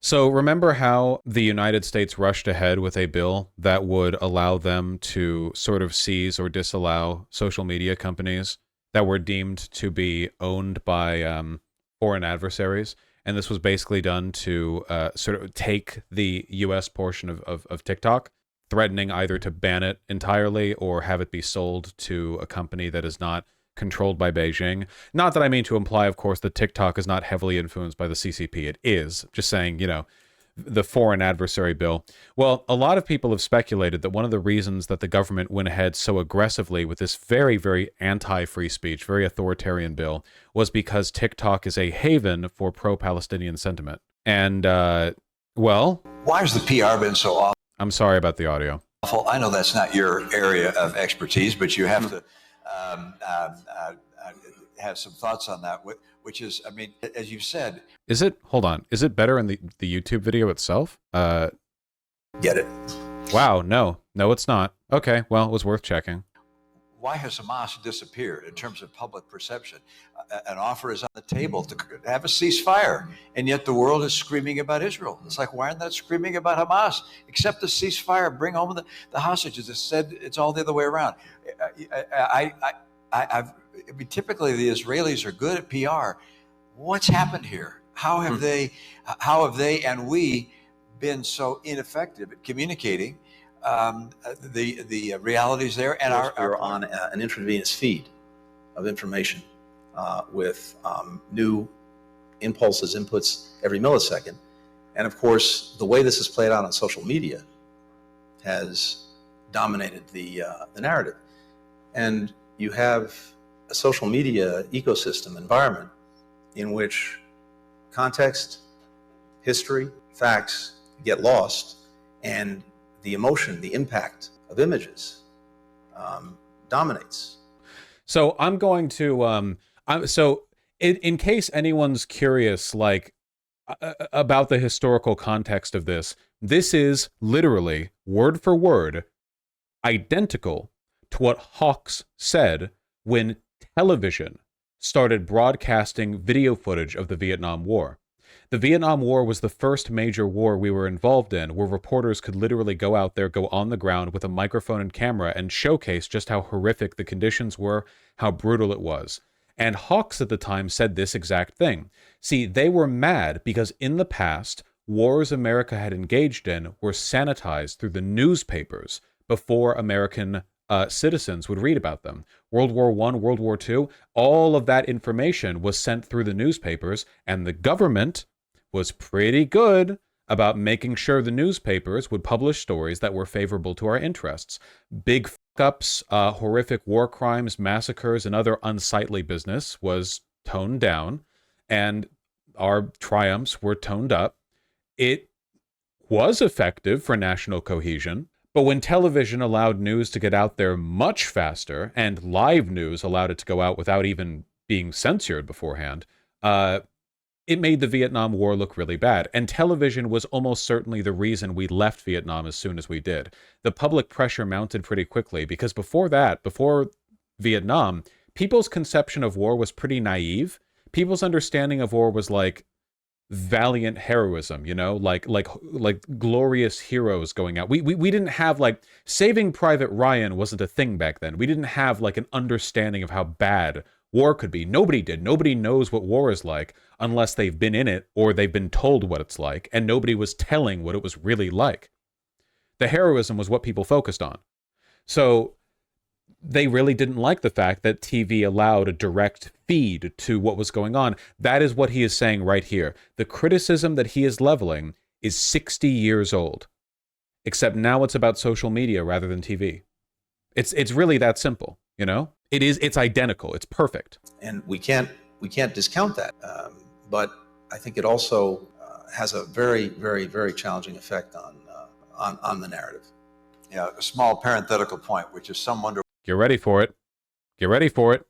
So remember how the United States rushed ahead with a bill that would allow them to sort of seize or disallow social media companies that were deemed to be owned by foreign adversaries? And this was basically done to sort of take the U.S. portion of TikTok, threatening either to ban it entirely or have it be sold to a company that is not controlled by Beijing. Not that I mean to imply, of course, that TikTok is not heavily influenced by the CCP. It is. Just saying, the foreign adversary bill. Well, a lot of people have speculated that one of the reasons that the government went ahead so aggressively with this very, very anti-free speech, very authoritarian bill was because TikTok is a haven for pro-Palestinian sentiment. And, well... Why has the PR been so awful? I'm sorry about the audio. I know that's not your area of expertise, but you have to have some thoughts on that, which is, I mean, as you've said. Hold on, is it better in the YouTube video itself? Get it? Wow, no, it's not. Okay, well, it was worth checking. Why has Hamas disappeared in terms of public perception? An offer is on the table to have a ceasefire, and yet the world is screaming about Israel. It's like, why aren't they screaming about Hamas? Accept the ceasefire, bring home the hostages. It's all the other way around. I mean, typically the Israelis are good at PR. What's happened here? How have they and we been so ineffective at communicating the realities there? And we're on an intravenous feed of information with new impulses, inputs every millisecond. And of course, the way this is played out on social media has dominated the narrative. And you have a social media ecosystem environment in which context, history, facts get lost, and the emotion, the impact of images dominates. So I'm going to, in case anyone's curious, about the historical context of this is literally, word for word, identical to what Hawks said when television started broadcasting video footage of the Vietnam War. The Vietnam War was the first major war we were involved in where reporters could literally go out there, go on the ground with a microphone and camera and showcase just how horrific the conditions were, how brutal it was. And Hawks at the time said this exact thing. See, they were mad because in the past, wars America had engaged in were sanitized through the newspapers before American citizens would read about them. World War I, World War II, all of that information was sent through the newspapers, and the government was pretty good about making sure the newspapers would publish stories that were favorable to our interests. Big fuck-ups, horrific war crimes, massacres, and other unsightly business was toned down, and our triumphs were toned up. It was effective for national cohesion. But when television allowed news to get out there much faster, and live news allowed it to go out without even being censored beforehand, it made the Vietnam War look really bad. And television was almost certainly the reason we left Vietnam as soon as we did. The public pressure mounted pretty quickly, because before Vietnam, people's conception of war was pretty naive. People's understanding of war was like valiant heroism, like glorious heroes going out. We didn't have, like, Saving Private Ryan wasn't a thing back then. We didn't have like an understanding of how bad war could be. Nobody did. Nobody knows what war is like unless they've been in it or they've been told what it's like, and nobody was telling what it was really like. The heroism was what people focused on. So they really didn't like the fact that TV allowed a direct feed to what was going on. That is what he is saying right here. The criticism that he is leveling is 60 years old, except now it's about social media rather than TV. It's really that simple, It's identical. It's perfect. And we can't discount that. But I think it also has a very, very, very challenging effect on the narrative. Yeah, a small parenthetical point, which is some wonder. Get ready for it. Get ready for it.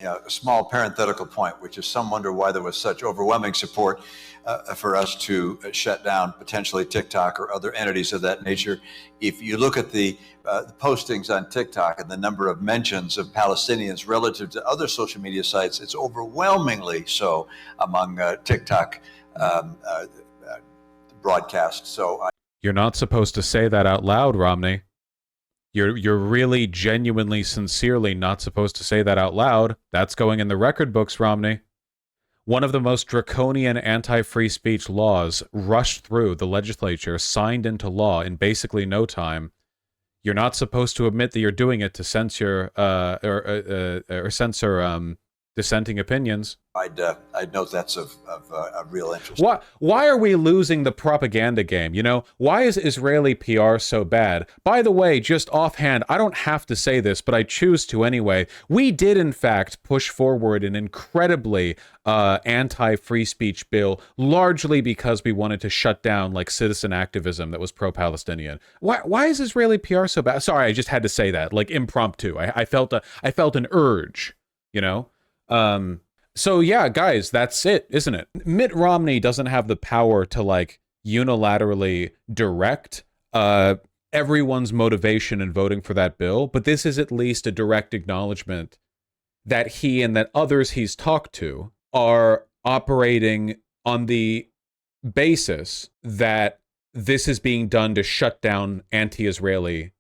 Yeah, a small parenthetical point, which is some wonder why there was such overwhelming support for us to shut down potentially TikTok or other entities of that nature. If you look at the postings on TikTok and the number of mentions of Palestinians relative to other social media sites, it's overwhelmingly so among TikTok broadcast. So You're not supposed to say that out loud, Romney. You're really genuinely, sincerely not supposed to say that out loud. That's going in the record books, Romney. One of the most draconian anti-free speech laws rushed through the legislature, signed into law in basically no time. You're not supposed to admit that you're doing it to censor or censor dissenting opinions. I'd note that's of real interest. Why are we losing the propaganda game? You know, why is Israeli PR so bad? By the way, just offhand, I don't have to say this, but I choose to anyway. We did, in fact, push forward an incredibly anti-free speech bill, largely because we wanted to shut down like citizen activism that was pro-Palestinian. Why is Israeli PR so bad? Sorry, I just had to say that, like impromptu. I felt an urge, you know. So yeah, guys, that's it, isn't it? Mitt Romney doesn't have the power to like unilaterally direct everyone's motivation in voting for that bill, but this is at least a direct acknowledgement that he and that others he's talked to are operating on the basis that this is being done to shut down anti-Israeli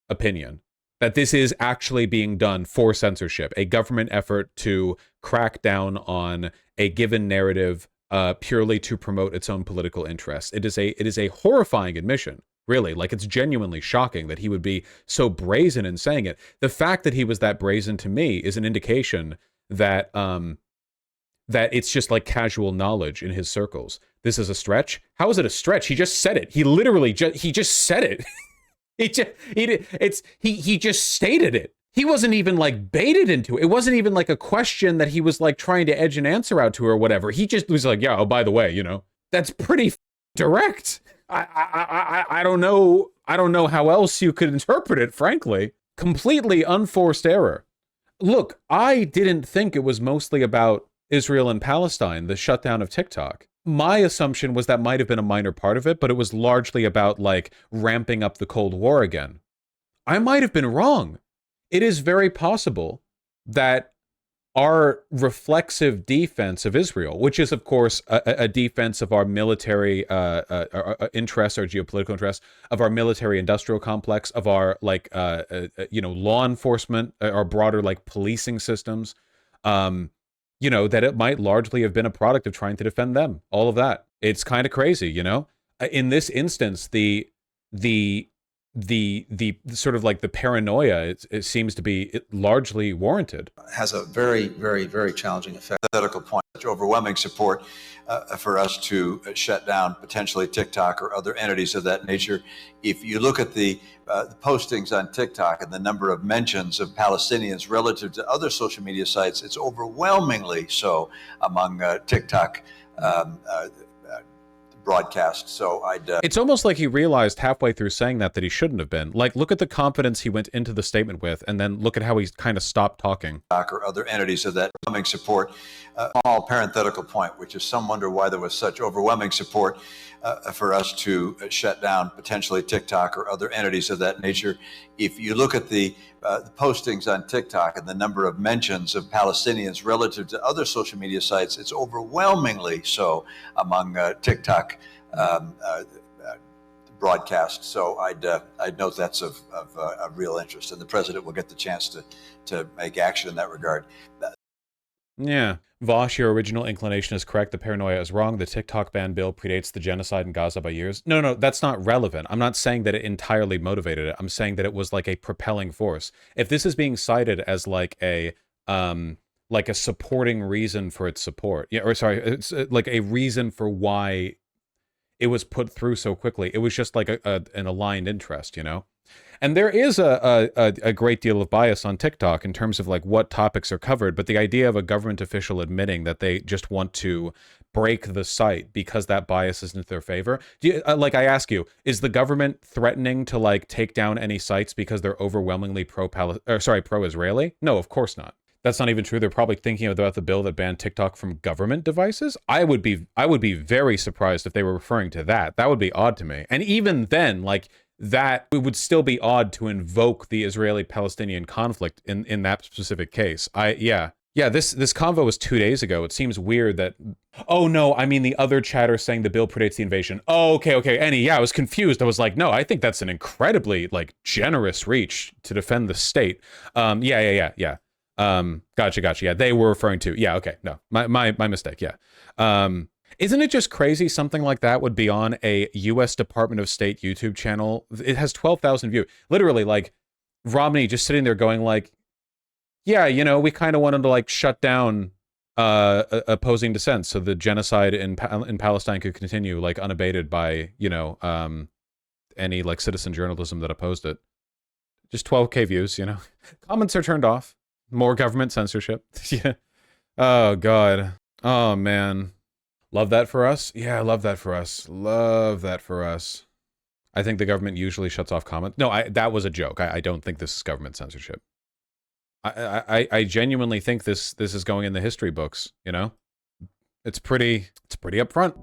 opinion. That this is actually being done for censorship, a government effort to crack down on a given narrative purely to promote its own political interests. It is a horrifying admission, really. Like, it's genuinely shocking that he would be so brazen in saying it. The fact that he was that brazen to me is an indication that that it's just like casual knowledge in his circles. This is a stretch. How is it a stretch? He just said it. He literally just said it. He just stated it. He wasn't even like baited into it. It wasn't even like a question that he was like trying to edge an answer out to or whatever. He just was like, yeah, oh, by the way, you know, that's pretty direct. I don't know. I don't know how else you could interpret it, frankly. Completely unforced error. Look, I didn't think it was mostly about Israel and Palestine, the shutdown of TikTok. My assumption was that might have been a minor part of it, but it was largely about like ramping up the Cold War again. I might have been wrong. It is very possible that our reflexive defense of Israel, which is of course a defense of our military interests, our geopolitical interests, of our military industrial complex, of our like law enforcement, our broader like policing systems, you know, that it might largely have been a product of trying to defend them. All of that. It's kind of crazy, you know? In this instance, the sort of like the paranoia, it seems to be largely warranted. Has a very, very, very challenging effect. Political point, overwhelming support for us to shut down potentially TikTok or other entities of that nature. If you look at the postings on TikTok and the number of mentions of Palestinians relative to other social media sites, it's overwhelmingly so among TikTok broadcast. So it's almost like he realized halfway through saying that he shouldn't have been. Like, look at the confidence he went into the statement with, and then look at how he kind of stopped talking. Or other entities of that overwhelming support. Small parenthetical point, which is some wonder why there was such overwhelming support for us to shut down potentially TikTok or other entities of that nature. If you look at the postings on TikTok and the number of mentions of Palestinians relative to other social media sites, it's overwhelmingly so among TikTok broadcast. So I'd note that's of real interest, and the president will get the chance to make action in that regard. Yeah. Vaush, your original inclination is correct. The paranoia is wrong. The TikTok ban bill predates the genocide in Gaza by years. No, that's not relevant. I'm not saying that it entirely motivated it. I'm saying that it was like a propelling force. If this is being cited as like a supporting reason for its support, it's like a reason for why it was put through so quickly. It was just like an aligned interest, you know? And there is a great deal of bias on TikTok in terms of like what topics are covered, but the idea of a government official admitting that they just want to break the site because that bias isn't in their favor. Do you, I ask you, is the government threatening to like take down any sites because they're overwhelmingly pro-Israeli? No, of course not. That's not even true. They're probably thinking about the bill that banned TikTok from government devices. I would be very surprised if they were referring to that. That would be odd to me. And even then, like, that it would still be odd to invoke the Israeli-Palestinian conflict in that specific case. Yeah. Yeah, this convo was 2 days ago. It seems weird that. Oh no, I mean the other chatter saying the bill predates the invasion. Oh, okay. Annie, yeah, I was confused. I was like, no, I think that's an incredibly like generous reach to defend the state. Yeah. Gotcha. Yeah, they were referring to. Yeah, okay, no, my mistake. Yeah. Isn't it just crazy something like that would be on a U.S. Department of State YouTube channel? It has 12,000 views. Literally, like Romney just sitting there going like, yeah, we kind of wanted to like shut down opposing dissent so the genocide in Palestine could continue like unabated by any like citizen journalism that opposed it. Just 12K views. Comments are turned off. More government censorship. Yeah. Oh god. Oh man. Love that for us. Yeah, love that for us. Love that for us. I think the government usually shuts off comments. No, that was a joke. I don't think this is government censorship. I genuinely think this is going in the history books, It's pretty upfront.